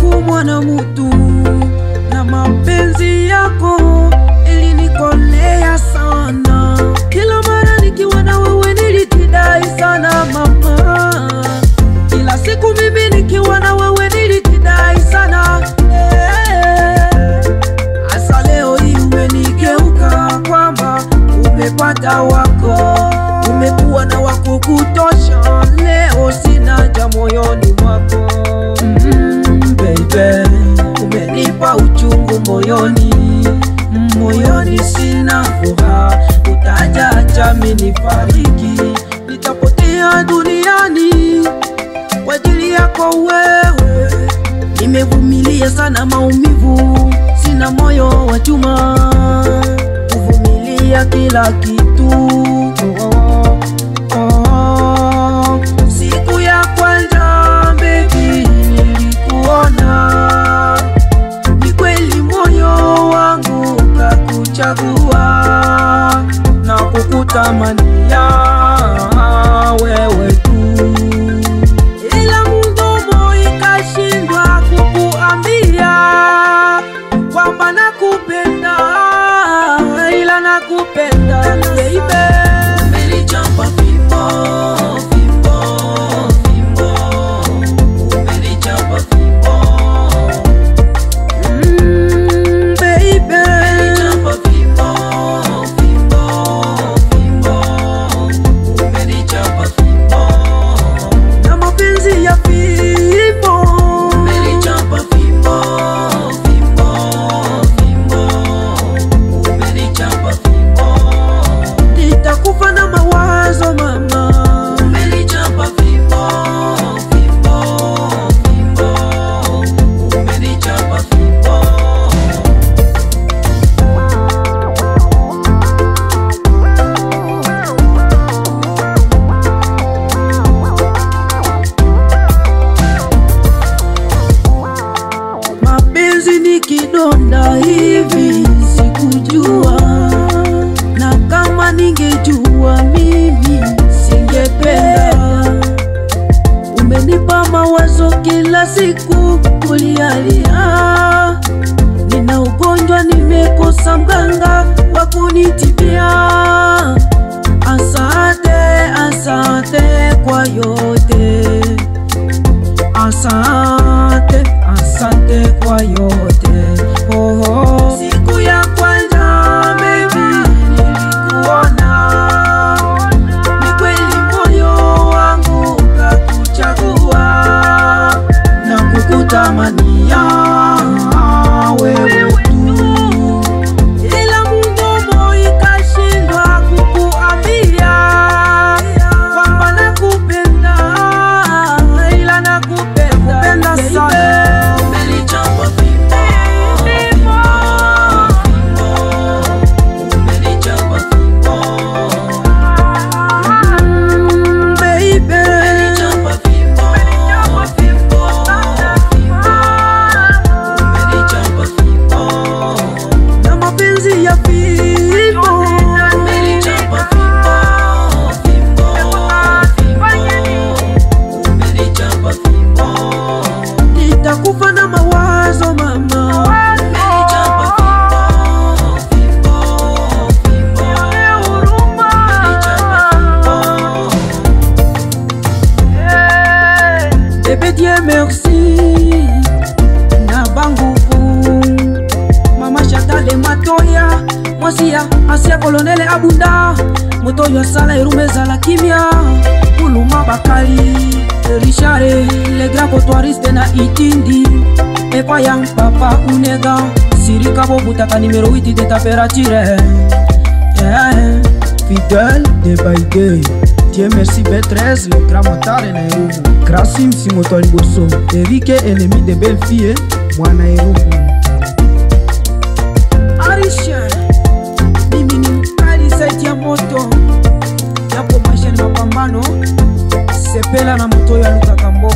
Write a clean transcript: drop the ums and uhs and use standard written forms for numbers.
wangu mwana mutu, na mapenzi yako ilinikolea sana. Kila mara nikiwa na wewe nilijidai sana mama. Kila siku mimi nikiwa na wewe nilijidai sana. Asa leo hii umenigeuka kwamba umepata wako, umekuwa na wako kutosha. Leo sina ja moyoni mwako. Baby, umenipa uchungu moyoni, moyoni sina furaha. Utajacha mimi nifariki, nitapotea duniani kwa ajili yako wewe. Nimevumilia sana maumivu, sina moyo wa chuma kuvumilia kila kitu. Siku ya kwanza baby nilikuona, ni kweli moyo wangu kakuchagua na kukutamania wewe tu, ila mdomo ikashindwa kukuambia kwamba nakupenda, ila nakupenda baby. Umenichapa fimbo, fimbo, fimbo, umenichapa fimbo. Baby, umenichapa fimbo, fimbo, fimbo, umenichapa fimbo. Na mapenzi ya fimbo, umenichapa fimbo, fimbo, fimbo, umenichapa fimbo. Nitakufa na mawazo mama. Umenichapa fimbo, fimbo, fimbo, umenichapa fimbo. Mapenzi ni kidonda hivi sikujua, na kama ningejua mimi singependa. Umenipa mawazo kila siku kulialia, nina ugonjwa nimekosa mganga wa kunitibia. Asante, asante kwa yote, asante, asante kwa yote. Siku ya kwanza baby nilikuona, ni kweli moyo wangu kakuchagua na kukutamania wewe tu, ila mdomo ikashindwa kukuambia kwamba nakupenda, ila nakupenda sana. Umenichapa fimbo, fimbo, fimbo, umenichapa fimbo. Baby, umenichapa fimbo, fimbo, fimbo, umenichapa fimbo. Na mapenzi ya fimbo, umenichapa fimbo, fimbo, fimbo, umenichapa fimbo. Nitakufa na mawazo mama. Umenichapa fimbo, fimbo, fimbo, umenichapa fimbo. Bébé Dieu merci na banguvu mama Chatale Matoya Mwasia Asia Kolonele Abunda Motoyo Asala Irumeza la Kimia Kuluma Bakali Richard le grand cotoiriste na Itindi Epa yang papa Unega Sirika Bobutaka numéro 8 de température. Fidèle de Baïdé Dieu merci B13 le grand motard Nairobi Krasim Simotoni Bosso Eric ennemi de belle fille moi Nairobi Arisha mimi ni mkali zaidi ya moto yapo maisha ni mapambano sepela na moto ya Luka Kamboko.